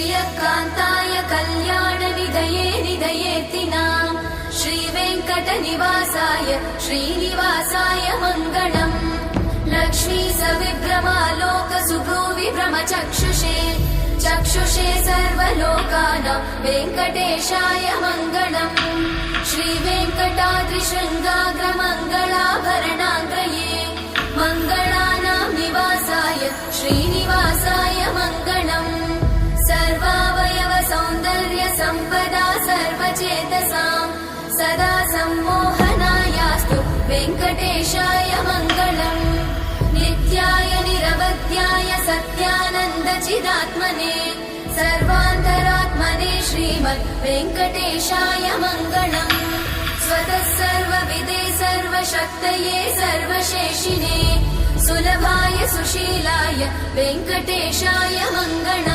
श्रियकान्ताय कल्याणनिधये निधयेतिनाम् श्रीवेङ्कटनिवासाय श्रीनिवासाय मङ्गलम् लक्ष्मी सविभ्रमालोकसुभ्रूविभ्रमचक्षुषे चक्षुषे सर्वलोकानां वेङ्कटेशाय मङ्गलम् श्रीवेङ्कटाद्रिशृङ्गाग्रमङ्गलाभरणाङ्गये मङ्गलानां निवासाय श्रीनिवासाय मङ्गलम् सर्वावयव सौन्दर्य सम्पदा सर्वचेतसां सदा सम्मोहनायास्तु वेङ्कटेशाय मङ्गलम् नित्याय निरवध्याय सत्यानन्दचिदात्मने सर्वान्तरात्मने श्रीमद् वेङ्कटेशाय मङ्गलम् स्वतः सर्वविदे सर्वशक्तये सर्वशेषिने सुलभाय सुशीलाय वेङ्कटेशाय मङ्गलम्।